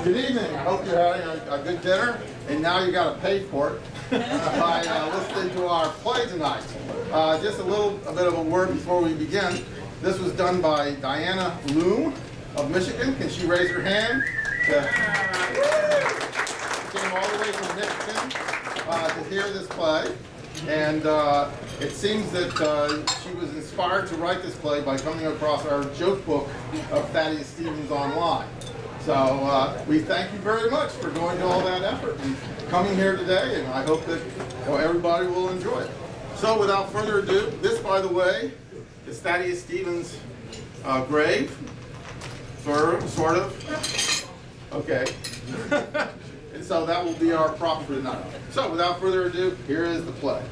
Good evening. I hope you're having a good dinner, and now you got to pay for it by listening to our play tonight. Just a bit of a word before we begin. This was done by Diana Luehm of Michigan. Can she raise her hand? She came all the way from Michigan to hear this play, and it seems that she was inspired to write this play by coming across our joke book of Thaddeus Stevens online. So we thank you very much for going to all that effort and coming here today, and I hope that everybody will enjoy it. So without further ado, this, by the way, is Thaddeus Stevens' grave, sort of. Okay. And so that will be our prop for tonight. So without further ado, here is the play.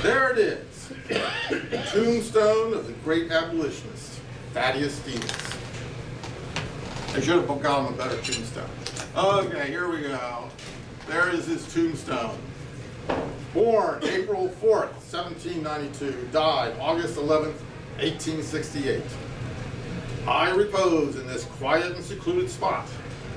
There it is, the tombstone of the great abolitionist, Thaddeus Stevens. I should have got him a better tombstone. Okay, here we go. There is his tombstone. Born April 4th, 1792, died August 11th, 1868. I repose in this quiet and secluded spot,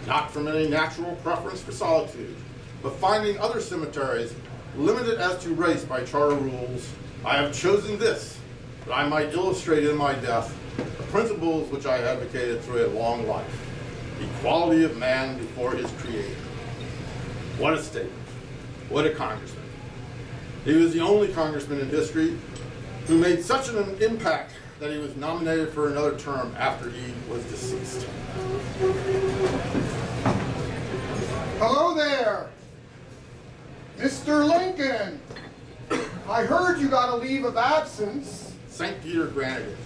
not from any natural preference for solitude, but finding other cemeteries limited as to race by charter rules, I have chosen this, that I might illustrate in my death the principles which I advocated through a long life, equality of man before his creator. What a statement. What a congressman. He was the only congressman in history who made such an impact that he was nominated for another term after he was deceased. Hello there, Mr. Lincoln. I heard you got a leave of absence. St. Peter granted it.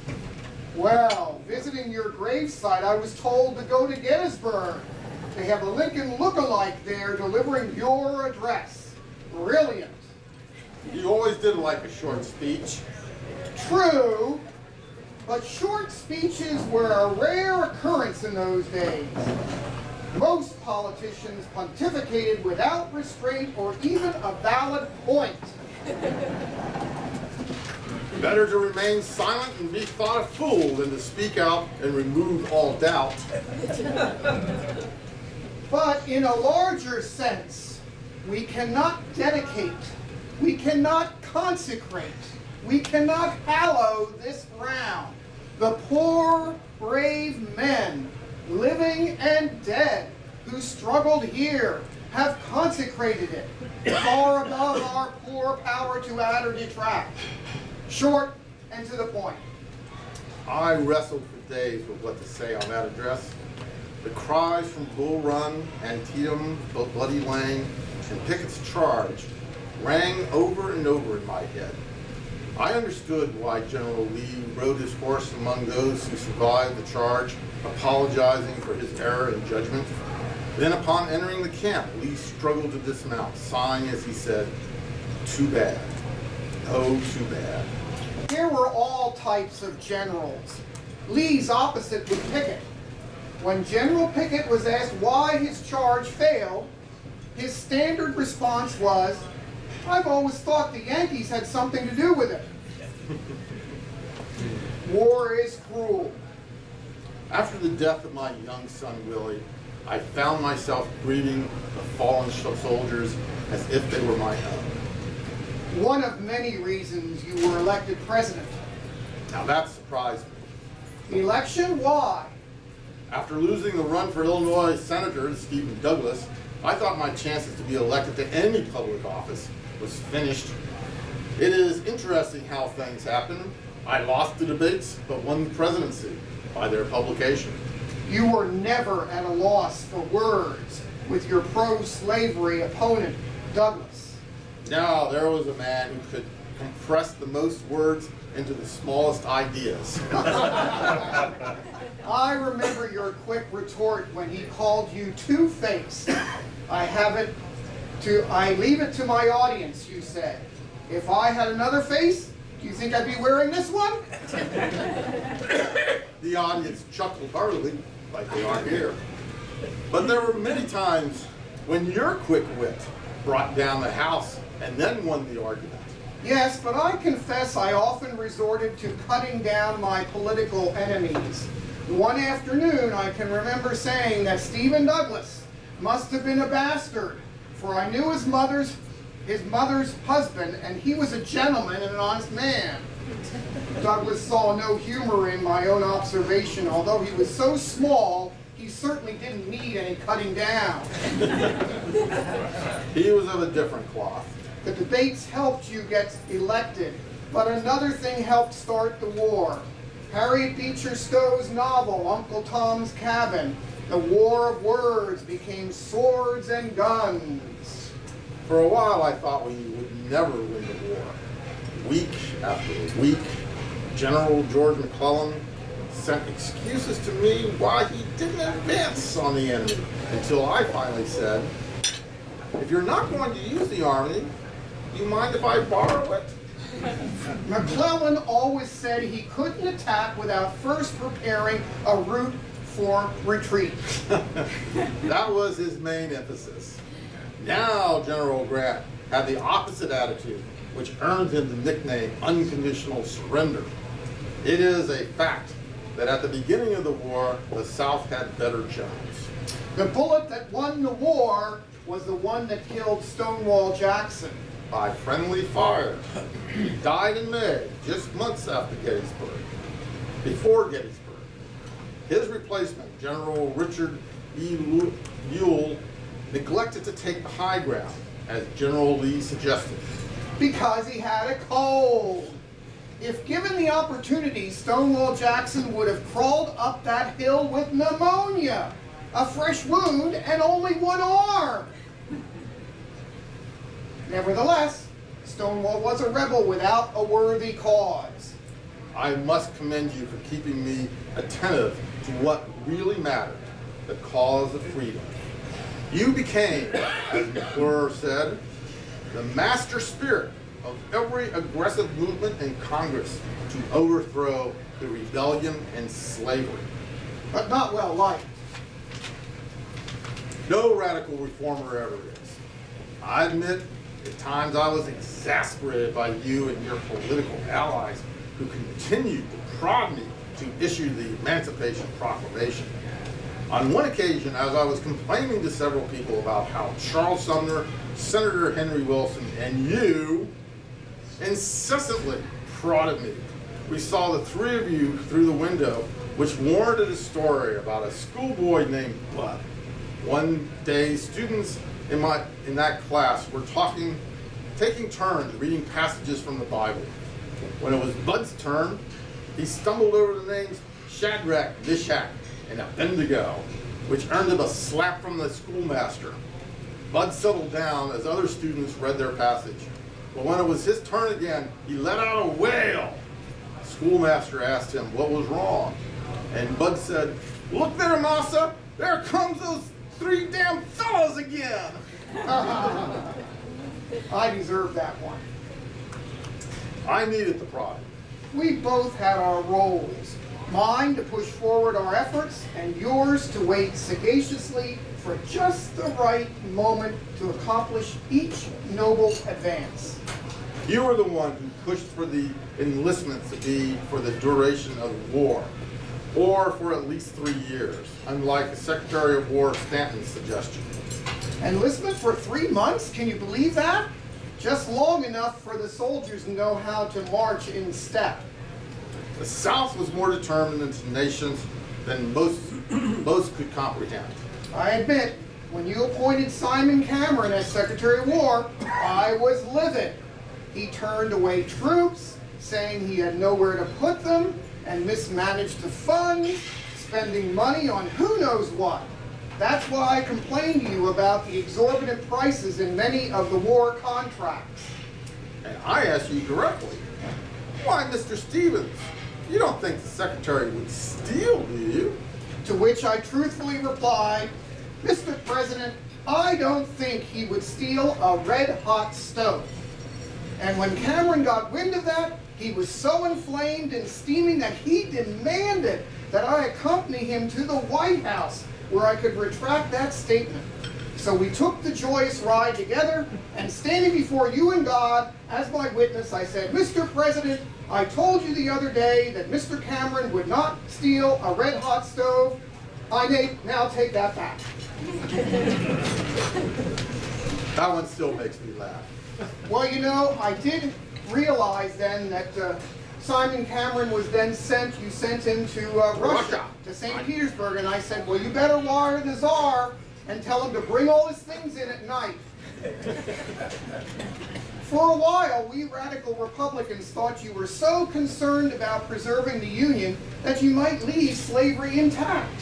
Well, visiting your gravesite, I was told to go to Gettysburg. They have a Lincoln look-alike there delivering your address. Brilliant. You always did like a short speech. True, but short speeches were a rare occurrence in those days. Most politicians pontificated without restraint or even a valid point. Better to remain silent and be thought a fool than to speak out and remove all doubt. But in a larger sense, we cannot dedicate, we cannot consecrate, we cannot hallow this ground. The poor, brave men, living and dead, who struggled here, have consecrated it, far above our poor power to add or detract. Short and to the point. I wrestled for days with what to say on that address. The cries from Bull Run, Antietam, Bloody Lane, and Pickett's Charge rang over and over in my head. I understood why General Lee rode his horse among those who survived the charge, apologizing for his error in judgment. Then upon entering the camp, Lee struggled to dismount, sighing as he said, "Too bad. Oh, too bad." There were all types of generals. Lee's opposite was Pickett. When General Pickett was asked why his charge failed, his standard response was, "I've always thought the Yankees had something to do with it." War is cruel. After the death of my young son, Willie, I found myself grieving the fallen soldiers as if they were my own. One of many reasons you were elected president. Now that surprised me. Election? Why? After losing the run for Illinois Senator Stephen Douglas, I thought my chances to be elected to any public office was finished. It is interesting how things happen. I lost the debates, but won the presidency by their publication. You were never at a loss for words with your pro-slavery opponent, Douglas. Now, there was a man who could compress the most words into the smallest ideas. I remember your quick retort when he called you two-faced. I leave it to my audience, you said. If I had another face, do you think I'd be wearing this one? The audience chuckled heartily, like they are here. But there were many times when your quick wit brought down the house and then won the argument. Yes, but I confess I often resorted to cutting down my political enemies. One afternoon, I can remember saying that Stephen Douglas must have been a bastard, for I knew his mother's husband, and he was a gentleman and an honest man. Douglas saw no humor in my own observation. Although he was so small, he certainly didn't need any cutting down. He was of a different cloth. The debates helped you get elected, but another thing helped start the war. Harriet Beecher Stowe's novel, Uncle Tom's Cabin, the war of words became swords and guns. For a while, I thought we would never win the war. Week after week, General George McClellan sent excuses to me why he didn't advance on the enemy, until I finally said, if you're not going to use the army, do you mind if I borrow it? McClellan always said he couldn't attack without first preparing a route for retreat. That was his main emphasis. Now General Grant had the opposite attitude, which earned him the nickname Unconditional Surrender. It is a fact that at the beginning of the war, the South had better generals. The bullet that won the war was the one that killed Stonewall Jackson. By friendly fire. He died in May, just months after Gettysburg. Before Gettysburg, his replacement, General Richard E. Ewell, neglected to take the high ground, as General Lee suggested. Because he had a cold. If given the opportunity, Stonewall Jackson would have crawled up that hill with pneumonia, a fresh wound, and only one arm. Nevertheless, Stonewall was a rebel without a worthy cause. I must commend you for keeping me attentive to what really mattered, the cause of freedom. You became, as McClure said, the master spirit of every aggressive movement in Congress to overthrow the rebellion and slavery. But not well liked. No radical reformer ever is. I admit, at times I was exasperated by you and your political allies who continued to prod me to issue the Emancipation Proclamation. On one occasion, as I was complaining to several people about how Charles Sumner, Senator Henry Wilson, and you incessantly prodded me, we saw the three of you through the window, which warranted a story about a schoolboy named Bud. One day, students in that class were taking turns reading passages from the Bible. When it was Bud's turn, he stumbled over the names Shadrach, Meshach, and Abednego, which earned him a slap from the schoolmaster. Bud settled down as other students read their passage. But when it was his turn again, he let out a wail. The schoolmaster asked him what was wrong, and Bud said, "Look there, massa, there comes those three damn fellows again." I deserve that one. I needed the prod. We both had our roles. Mine to push forward our efforts, and yours to wait sagaciously for just the right moment to accomplish each noble advance. You were the one who pushed for the enlistment to be for the duration of the war, or for at least 3 years, unlike the Secretary of War Stanton's suggestion. Enlistment for 3 months? Can you believe that? Just long enough for the soldiers to know how to march in step. The South was more determined and tenacious than most could comprehend. I admit, when you appointed Simon Cameron as Secretary of War, I was livid. He turned away troops, saying he had nowhere to put them, and mismanaged the funds, spending money on who knows what. That's why I complained to you about the exorbitant prices in many of the war contracts. And I asked you directly, why, Mr. Stevens, you don't think the Secretary would steal, do you? To which I truthfully replied, Mr. President, I don't think he would steal a red-hot stove. And when Cameron got wind of that, he was so inflamed and steaming that he demanded that I accompany him to the White House, where I could retract that statement. So we took the joyous ride together, and standing before you and God as my witness, I said, Mr. President, I told you the other day that Mr. Cameron would not steal a red-hot stove. I may now take that back. That one still makes me laugh. Well, you know, I did realize then that Simon Cameron was then sent, you sent him to Russia, to St. Petersburg, and I said, well, you better wire the Tsar and tell him to bring all his things in at night. For a while, we radical Republicans thought you were so concerned about preserving the Union that you might leave slavery intact.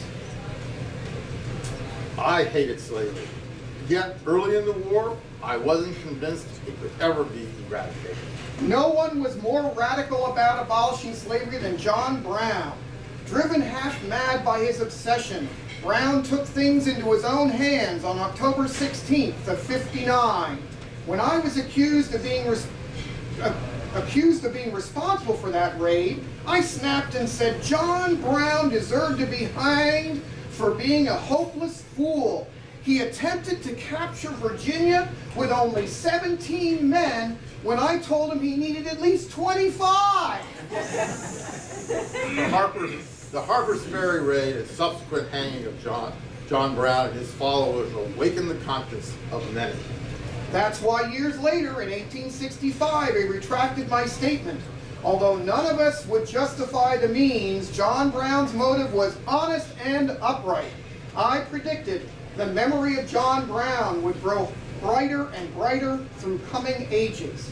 I hated slavery. Yet, early in the war, I wasn't convinced it could ever be eradicated. No one was more radical about abolishing slavery than John Brown. Driven half mad by his obsession, Brown took things into his own hands on October 16th of '59. When I was accused of being responsible for that raid, I snapped and said John Brown deserved to be hanged for being a hopeless fool. He attempted to capture Virginia with only 17 men when I told him he needed at least 25. The Harper's Ferry raid and subsequent hanging of John Brown and his followers awakened the conscience of many. That's why years later, in 1865, I retracted my statement. Although none of us would justify the means, John Brown's motive was honest and upright. I predicted the memory of John Brown would grow brighter and brighter through coming ages.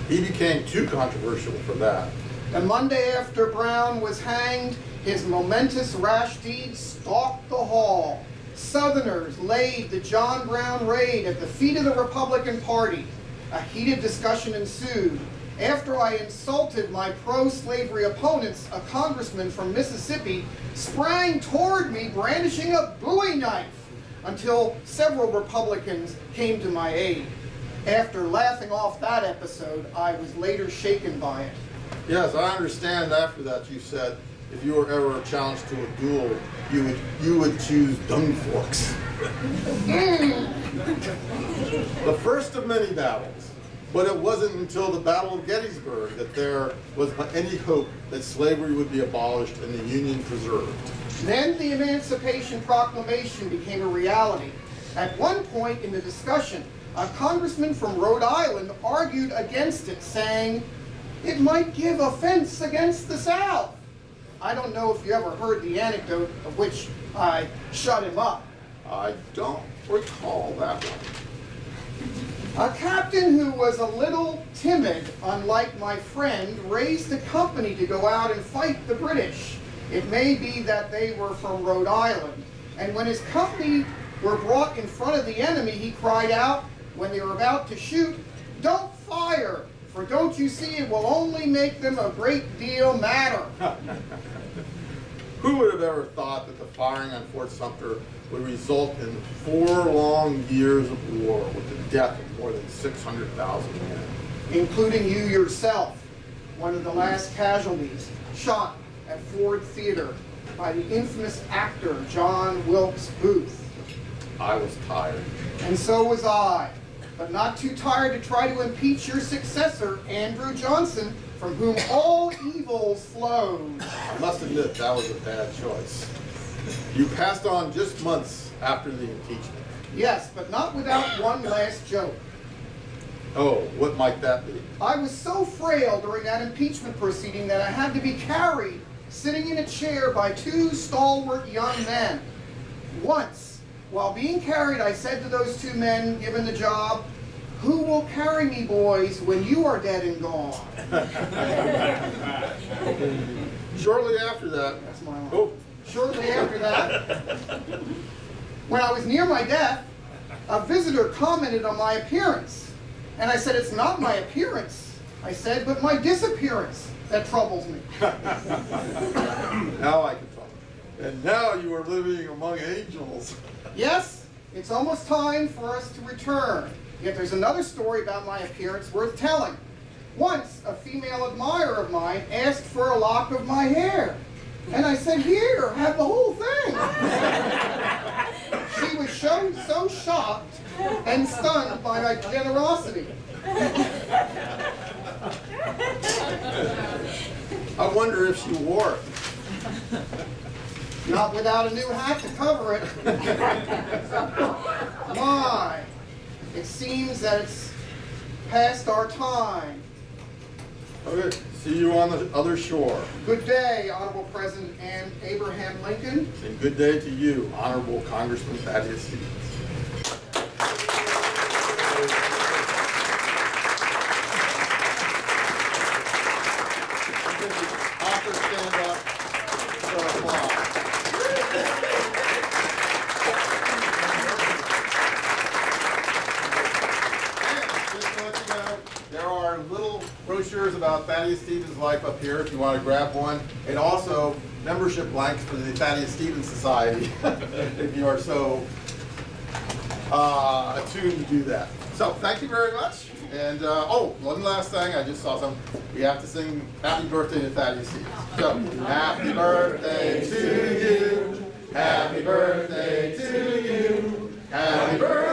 He became too controversial for that. The Monday after Brown was hanged, his momentous rash deeds stalked the hall. Southerners laid the John Brown raid at the feet of the Republican Party. A heated discussion ensued. After I insulted my pro-slavery opponents, a congressman from Mississippi sprang toward me brandishing a Bowie knife until several Republicans came to my aid. After laughing off that episode, I was later shaken by it. Yes, I understand after that you said if you were ever challenged to a duel, you would choose dung forks. The first of many battles, but it wasn't until the Battle of Gettysburg that there was any hope that slavery would be abolished and the Union preserved. Then the Emancipation Proclamation became a reality. At one point in the discussion, a congressman from Rhode Island argued against it, saying, it might give offense against the South. I don't know if you ever heard the anecdote of which I shut him up. I don't recall that one. A captain who was a little timid, unlike my friend, raised a company to go out and fight the British. It may be that they were from Rhode Island. And when his company were brought in front of the enemy, he cried out, when they were about to shoot, don't fire, for don't you see it will only make them a great deal madder. Who would have ever thought that the firing on Fort Sumter would result in 4 long years of war with the death of more than 600,000 men? Including you yourself, one of the last casualties, shot at Ford Theater by the infamous actor John Wilkes Booth. I was tired. And so was I, but not too tired to try to impeach your successor, Andrew Johnson, from whom all evils flowed. I must admit that was a bad choice. You passed on just months after the impeachment. Yes, but not without one last joke. Oh, what might that be? I was so frail during that impeachment proceeding that I had to be carried, sitting in a chair by 2 stalwart young men. Once, while being carried, I said to those 2 men given the job, who will carry me, boys, when you are dead and gone? Shortly after that, That's my line. oh, Shortly after that, when I was near my death, a visitor commented on my appearance. And I said, it's not my appearance, I said, but my disappearance that troubles me. now I can talk. And now you are living among angels. Yes, it's almost time for us to return. Yet there's another story about my appearance worth telling. Once, a female admirer of mine asked for a lock of my hair. And I said, here, have the whole thing. he was so shocked and stunned by my generosity. I wonder if she wore it. Not without a new hat to cover it. My, it seems that it's past our time. Okay, see you on the other shore. Good day, Honorable President Abraham Lincoln. And good day to you, Honorable Congressman Thaddeus Stevens. Authors stand up for applause. There are little brochures about Thaddeus Stevens' life up here if you want to grab one, and also membership blanks for the Thaddeus Stevens Society if you are so attuned to do that. So thank you very much. And oh, one last thing, I just saw something. We have to sing happy birthday to Thaddeus Stevens. So, happy birthday to you, happy birthday to you, happy birthday.